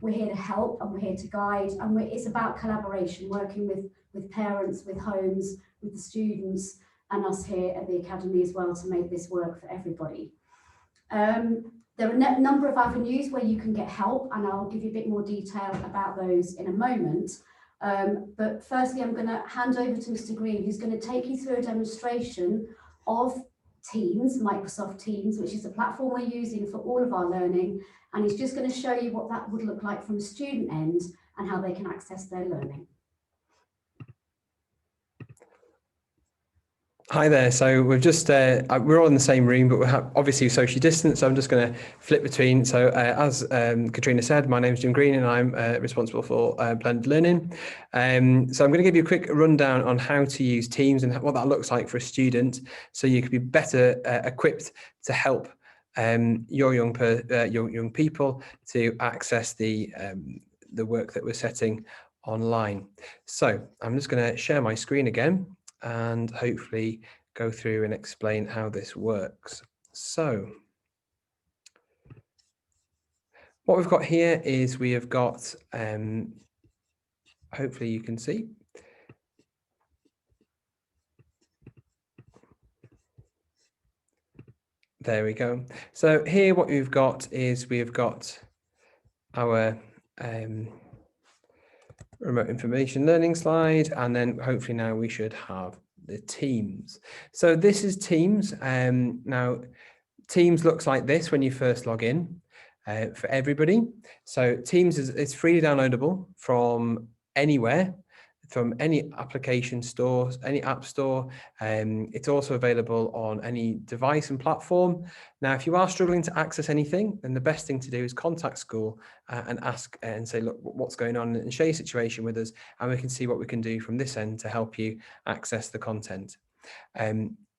We're here to help and we're here to guide, and it's about collaboration, working with parents, with homes, with the students, and us here at the Academy as well to make this work for everybody. There are a number of avenues where you can get help, and I'll give you a bit more detail about those in a moment. But firstly, I'm going to hand over to Mr. Green, who's going to take you through a demonstration of Teams, Microsoft Teams, which is the platform we're using for all of our learning. And he's just going to show you what that would look like from a student end and how they can access their learning. Hi there. So we've just, we're all in the same room, but we're obviously social distance. So I'm just going to flip between. So as Katrina said, my name is Jim Green and I'm responsible for blended learning. So I'm going to give you a quick rundown on how to use Teams and what that looks like for a student, so you can be better equipped to help your young people to access the work that we're setting online. So I'm just going to share my screen again and hopefully go through and explain how this works. So what we've got here is we have got, hopefully you can see, there we go. So here what we've got is we've got our remote information learning slide, and then hopefully now we should have the Teams. So this is Teams. Now Teams looks like this when you first log in for everybody. So Teams is freely downloadable from anywhere, from any application store, any app store. It's also available on any device and platform. Now, if you are struggling to access anything, then the best thing to do is contact school and ask and say, look, what's going on, and share your situation with us, and we can see what we can do from this end to help you access the content.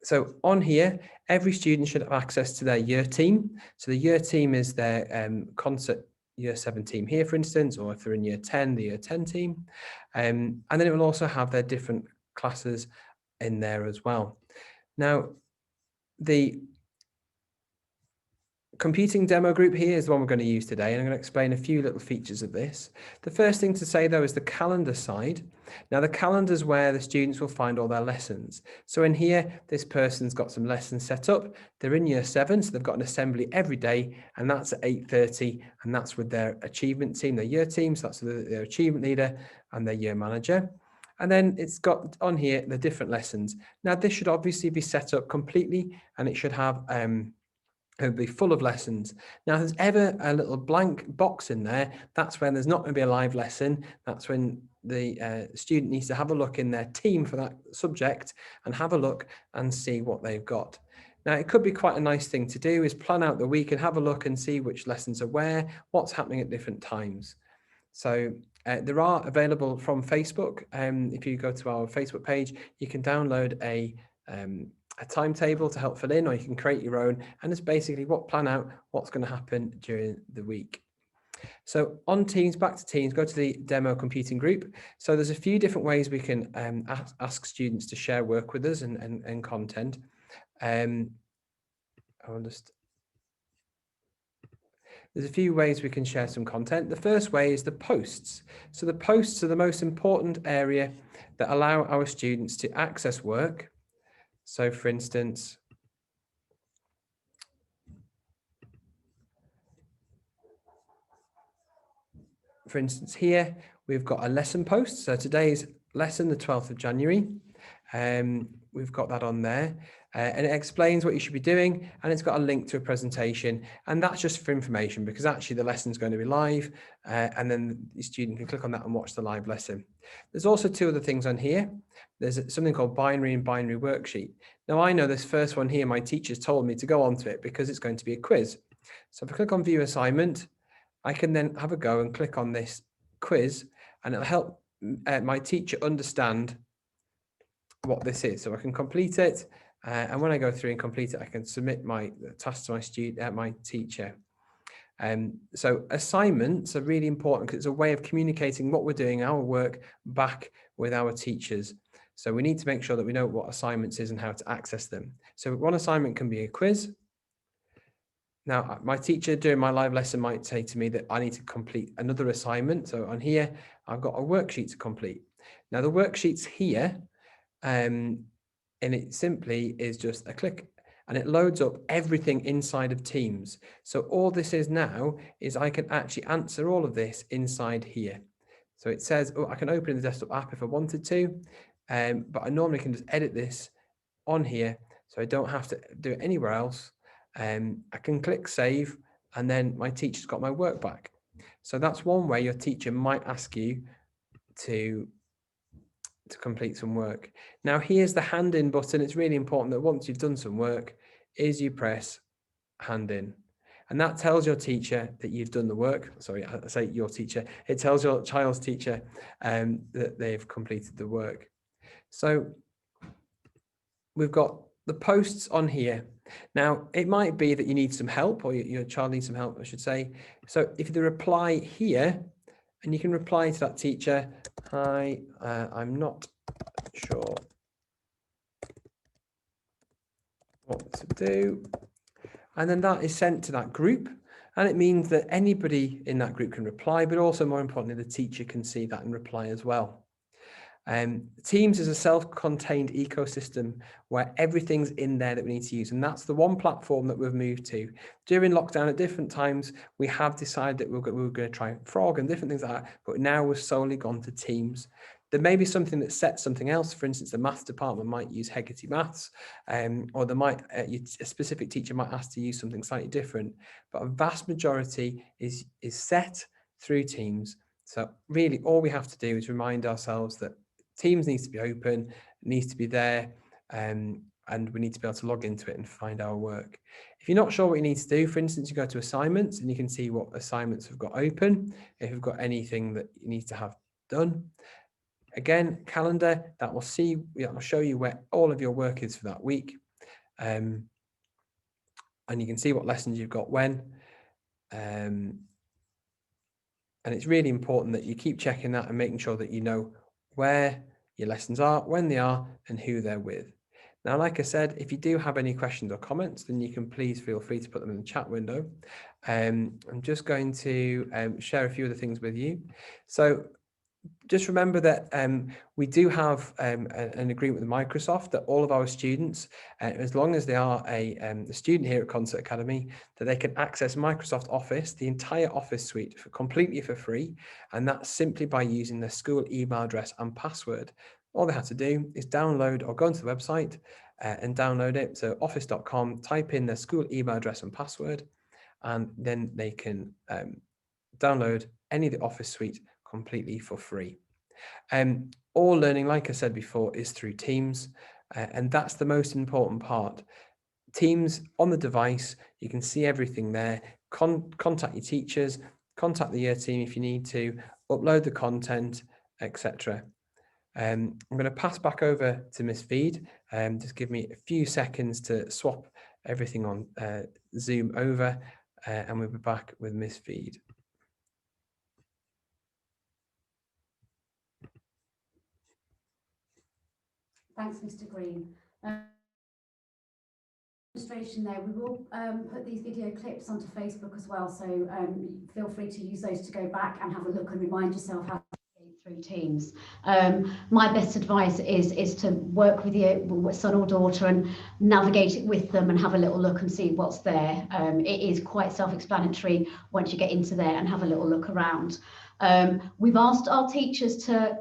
So on here, every student should have access to their year team. So the year team is their concert year 7 team here, for instance, or if they're in year 10, the year 10 team. And then it will also have their different classes in there as well. Now, the computing demo group here is the one we're going to use today, and I'm going to explain a few little features of this. The first thing to say, though, is the calendar side. Now, the calendar is where the students will find all their lessons. So in here, this person's got some lessons set up. They're in year 7, so they've got an assembly every day, and that's at 8:30, and that's with their achievement team, their year team. So that's their achievement leader and their year manager. And then it's got on here the different lessons. Now, this should obviously be set up completely, and it should have it'll be full of lessons. Now, if there's ever a little blank box in there, that's when there's not going to be a live lesson. That's when the student needs to have a look in their team for that subject and have a look and see what they've got. Now, it could be quite a nice thing to do is plan out the week and have a look and see which lessons are where, what's happening at different times. So there are available from Facebook. If you go to our Facebook page, you can download a timetable to help fill in, or you can create your own, and it's basically plan out what's going to happen during the week. So on Teams, back to Teams, go to the demo computing group. So there's a few different ways we can ask students to share work with us and content. There's a few ways we can share some content. The first way is the posts. So the posts are the most important area that allow our students to access work. So for instance, here, we've got a lesson post. So today's lesson, the 12th of January, we've got that on there. And it explains what you should be doing, and it's got a link to a presentation, and that's just for information because actually the lesson is going to be live, and then the student can click on that and watch the live lesson. There's also 2 other things on here. There's something called binary and binary worksheet. Now I know this first one here, my teacher's told me to go onto it because it's going to be a quiz. So if I click on view assignment, I can then have a go and click on this quiz, and it'll help my teacher understand what this is. So I can complete it. And when I go through and complete it, I can submit my task to my teacher. So assignments are really important because it's a way of communicating what we're doing, our work, back with our teachers. So we need to make sure that we know what assignments is and how to access them. So one assignment can be a quiz. Now, my teacher during my live lesson might say to me that I need to complete another assignment. So on here, I've got a worksheet to complete. Now, the worksheet's here, and it simply is just a click, and it loads up everything inside of Teams. So all this is now is I can actually answer all of this inside here. So it says, oh, I can open the desktop app if I wanted to, but I normally can just edit this on here, so I don't have to do it anywhere else. I can click save, and then my teacher's got my work back. So that's one way your teacher might ask you to complete some work. Now here's the hand in button. It's really important that once you've done some work is you press hand in, and that tells your teacher that you've done the work. Sorry, I say your teacher. It tells your child's teacher that they've completed the work. So we've got the posts on here. Now, it might be that you need some help, or your child needs some help, I should say. So if the reply here, and you can reply to that teacher, hi, I'm not sure what to do. And then that is sent to that group. And it means that anybody in that group can reply, but also more importantly, the teacher can see that and reply as well. Teams is a self-contained ecosystem where everything's in there that we need to use. And that's the one platform that we've moved to. During lockdown at different times, we have decided that we were going to try Frog and different things like that, but now we've solely gone to Teams. There may be something that sets something else. For instance, the maths department might use Hegarty Maths, or there might a specific teacher might ask to use something slightly different. But a vast majority is set through Teams. So really, all we have to do is remind ourselves that Teams needs to be open, it needs to be there, and we need to be able to log into it and find our work. If you're not sure what you need to do, for instance, you go to assignments and you can see what assignments have got open, if you've got anything that you need to have done. Again, calendar, that will show you where all of your work is for that week. And you can see what lessons you've got when. And it's really important that you keep checking that and making sure that you know where your lessons are, when they are, and who they're with. Now, like I said, if you do have any questions or comments, then you can please feel free to put them in the chat window. I'm just going to share a few of the things with you. So just remember that we do have an agreement with Microsoft that all of our students, as long as they are a student here at Concert Academy, that they can access Microsoft Office, the entire Office suite, completely for free. And that's simply by using their school email address and password. All they have to do is download or go onto the website and download it. So office.com, type in their school email address and password, and then they can download any of the Office suite completely for free. All learning, like I said before, is through Teams, and that's the most important part. Teams on the device, you can see everything there. Contact your teachers, contact the year team if you need to, upload the content, etc. I'm going to pass back over to Miss Feed. Just give me a few seconds to swap everything on Zoom over, and we'll be back with Miss Feed. Thanks, Mr. Green. Demonstration there. We will put these video clips onto Facebook as well, so feel free to use those to go back and have a look and remind yourself how to navigate through Teams. My best advice is to work with your son or daughter and navigate it with them and have a little look and see what's there. It is quite self-explanatory once you get into there and have a little look around. We've asked our teachers to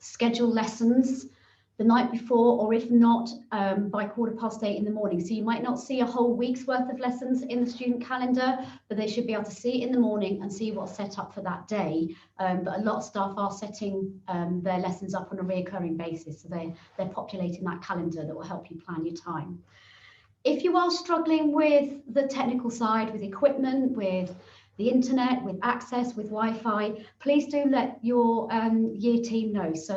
schedule lessons the night before, or if not, by 8:15 in the morning. So you might not see a whole week's worth of lessons in the student calendar, but they should be able to see it in the morning and see what's set up for that day. But a lot of staff are setting their lessons up on a recurring basis, so they're populating that calendar that will help you plan your time. If you are struggling with the technical side, with equipment, with the internet, with access, with Wi-Fi, please do let your year team know. So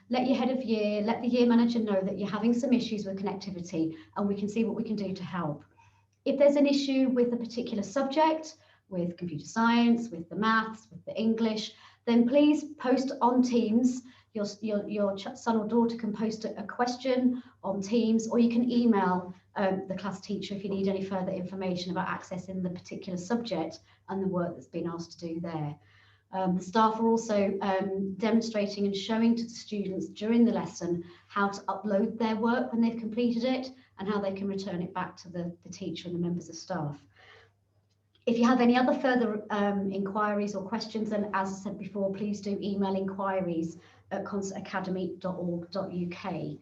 let your head of year, let the year manager know that you're having some issues with connectivity, and we can see what we can do to help. If there's an issue with a particular subject, with computer science, with the maths, with the English, then please post on Teams. Your son or daughter can post a question on Teams, or you can email the class teacher if you need any further information about accessing the particular subject and the work that's been asked to do there. The staff are also demonstrating and showing to the students during the lesson how to upload their work when they've completed it and how they can return it back to the teacher and the members of staff. If you have any other further inquiries or questions, then as I said before, please do email inquiries@concertacademy.org.uk.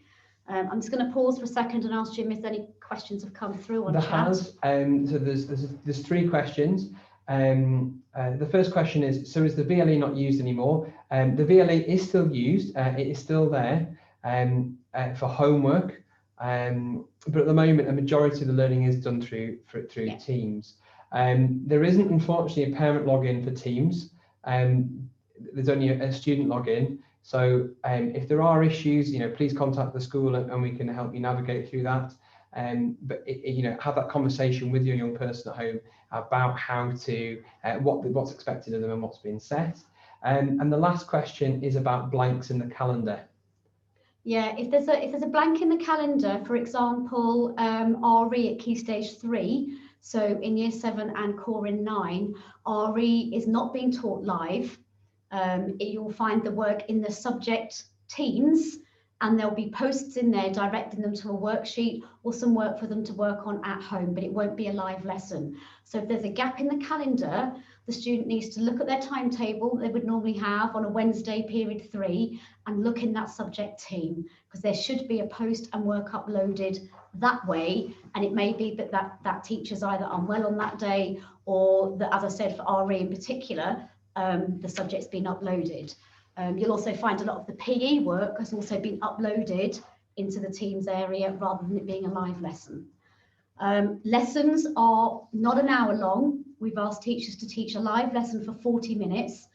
I'm just going to pause for a second and ask Jim if any questions have come through on chat. So there's 3 questions. The first question is, so is the VLE not used anymore? The VLE is still used, it is still there for homework, but at the moment a majority of the learning is done through Teams. There isn't unfortunately a parent login for Teams, there's only a student login. So if there are issues, please contact the school and we can help you navigate through that. But have that conversation with your young person at home about how to what's expected of them and what's been set. And the last question is about blanks in the calendar. Yeah, if there's a blank in the calendar, for example, RE at Key Stage 3, so in Year 7 and Core in 9, RE is not being taught live. You'll find the work in the subject teams, and there'll be posts in there directing them to a worksheet or some work for them to work on at home, but it won't be a live lesson. So if there's a gap in the calendar, the student needs to look at their timetable they would normally have on a Wednesday period 3 and look in that subject team, because there should be a post and work uploaded that way. And it may be that teacher's either unwell on that day, or that, as I said, for RE in particular, the subject's been uploaded. You'll also find a lot of the PE work has also been uploaded into the Teams area rather than it being a live lesson. Lessons are not an hour long. We've asked teachers to teach a live lesson for 40 minutes.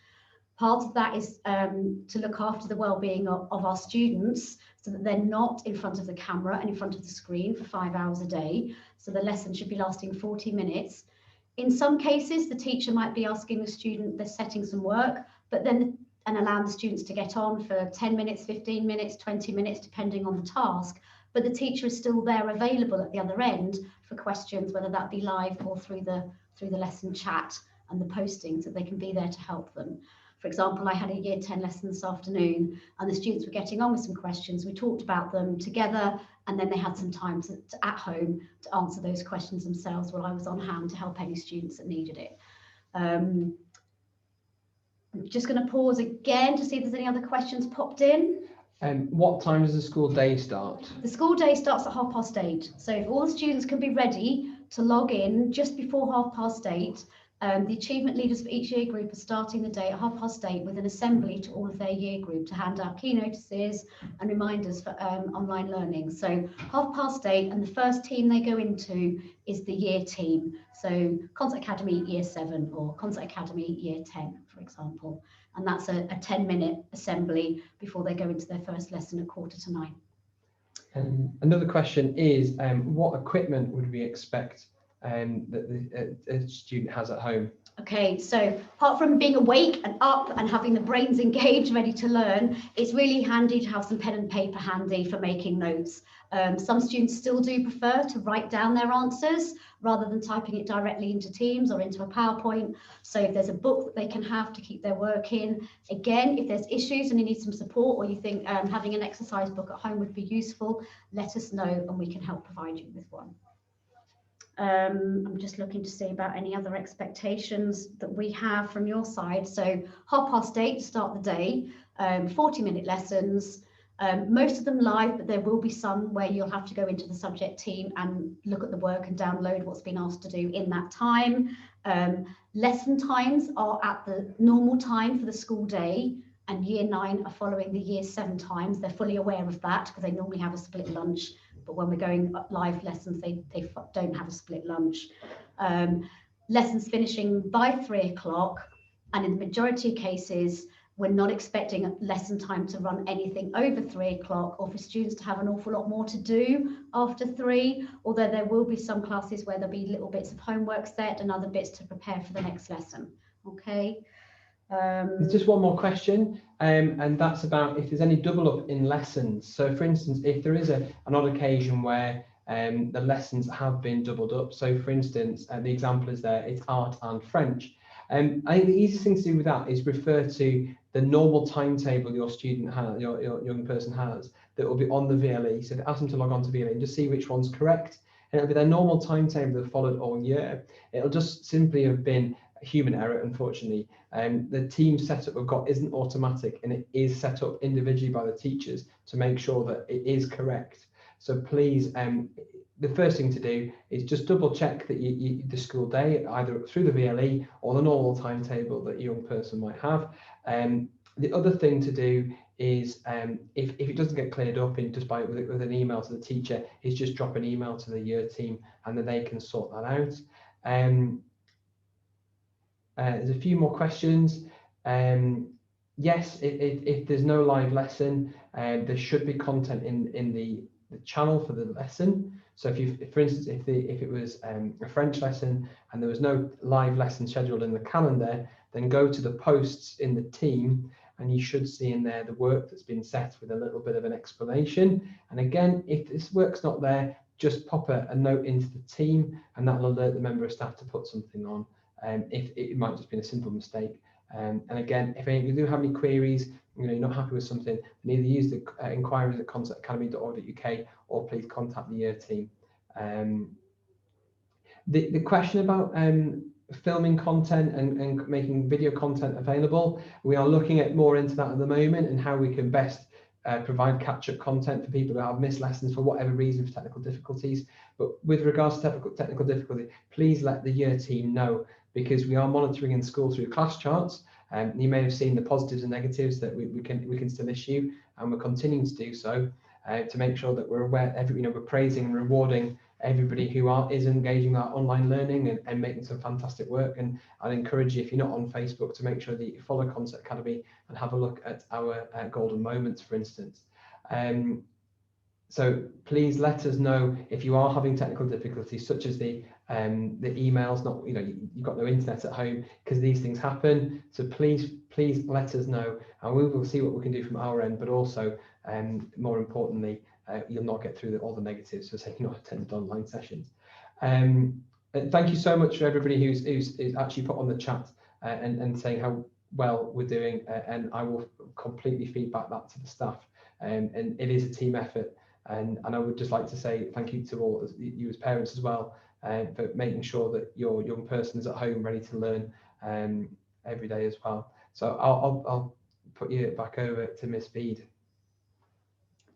Part of that is to look after the well-being of our students so that they're not in front of the camera and in front of the screen for 5 hours a day. So the lesson should be lasting 40 minutes. In some cases, the teacher might be asking the student, they're setting some work, but then and allowing the students to get on for 10 minutes, 15 minutes, 20 minutes, depending on the task. But the teacher is still there available at the other end for questions, whether that be live or through the lesson chat and the postings, that they can be there to help them. For example, I had a Year 10 lesson this afternoon and the students were getting on with some questions. We talked about them together, and then they had some time at home to answer those questions themselves while I was on hand to help any students that needed it. I'm just going to pause again to see if there's any other questions popped in. What time does the school day start? The school day starts at 8:30. So if all the students can be ready to log in just before 8:30, the achievement leaders for each year group are starting the day at 8:30 with an assembly to all of their year group to hand out key notices and reminders for online learning. So 8:30, and the first team they go into is the year team. So Concert Academy Year 7 or Concert Academy Year 10, for example. And that's a 10-minute assembly before they go into their first lesson at 8:45. Another question is, what equipment would we expect that a student has at home? Okay, so apart from being awake and up and having the brains engaged, ready to learn, it's really handy to have some pen and paper handy for making notes. Some students still do prefer to write down their answers rather than typing it directly into Teams or into a PowerPoint. So if there's a book that they can have to keep their work in, again, if there's issues and you need some support, or you think having an exercise book at home would be useful, let us know and we can help provide you with one. I'm just looking to see about any other expectations that we have from your side. So 8:30 to start the day, 40-minute lessons, most of them live, but there will be some where you'll have to go into the subject team and look at the work and download what's been asked to do in that time. Lesson times are at the normal time for the school day, and Year 9 are following the Year 7 times. They're fully aware of that because they normally have a split lunch. But when we're going live lessons, they don't have a split lunch. Lessons finishing by 3 o'clock, and in the majority of cases, we're not expecting lesson time to run anything over 3 o'clock, or for students to have an awful lot more to do after 3, although there will be some classes where there'll be little bits of homework set and other bits to prepare for the next lesson. Okay. There's just one more question, and that's about if there's any double up in lessons. So for instance, if there is an odd occasion where the lessons have been doubled up. So for instance, the example is there, it's art and French. I think the easiest thing to do with that is refer to the normal timetable your student has, your young person has, that will be on the VLE. So ask them to log on to VLE and just see which one's correct. And it'll be their normal timetable they've followed all year. It'll just simply have been a human error, unfortunately. The team setup we've got isn't automatic, and it is set up individually by the teachers to make sure that it is correct. So please, the first thing to do is just double check that the school day, either through the VLE or the normal timetable that a young person might have. The other thing to do is, if it doesn't get cleared up in just with an email to the teacher, is just drop an email to the year team and then they can sort that out. There's a few more questions. Yes, if there's no live lesson, there should be content in the channel for the lesson. So if for instance, if it was a French lesson and there was no live lesson scheduled in the calendar, then go to the posts in the team and you should see in there the work that's been set with a little bit of an explanation. And again, if this work's not there, just pop a note into the team and that'll alert the member of staff to put something on. If it might just been a simple mistake. And again, if you do have any queries, you're not happy with something, then either use the inquiries at conceptacademy.org.uk or please contact the year team. The question about filming content and making video content available, we are looking at more into that at the moment and how we can best provide catch-up content for people who have missed lessons for whatever reason, for technical difficulties. But with regards to technical difficulty, please let the year team know, because we are monitoring in school through class charts. You may have seen the positives and negatives that we can still issue, and we're continuing to do so to make sure that we're aware. We're praising and rewarding everybody who is engaging that online learning and making some fantastic work. And I'd encourage you, if you're not on Facebook, to make sure that you follow Concept Academy and have a look at our golden moments, for instance. So please let us know if you are having technical difficulties, such as the emails, you've got no internet at home, because these things happen. So please let us know, and we will see what we can do from our end. But also, more importantly, you'll not get through all the negatives for saying you've not attended online sessions. Thank you so much for everybody who's actually put on the chat and saying how well we're doing, and I will completely feedback that to the staff. And it is a team effort. And I would just like to say thank you to all you as parents as well, for making sure that your young person is at home ready to learn every day as well. So I'll put you back over to Miss Bede.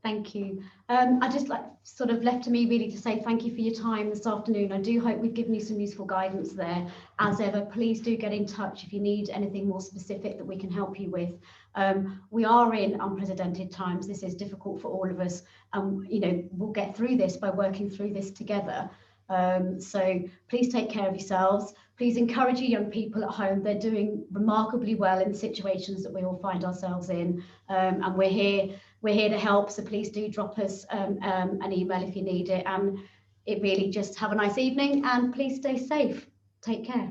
Thank you. I just sort of left to me really to say thank you for your time this afternoon. I do hope we've given you some useful guidance there. As ever, please do get in touch if you need anything more specific that we can help you with. We are in unprecedented times. This is difficult for all of us. We'll get through this by working through this together. So please take care of yourselves. Please encourage your young people at home. They're doing remarkably well in the situations that we all find ourselves in, and we're here to help. So please do drop us an email if you need it. And it really just have a nice evening, and please stay safe. Take care.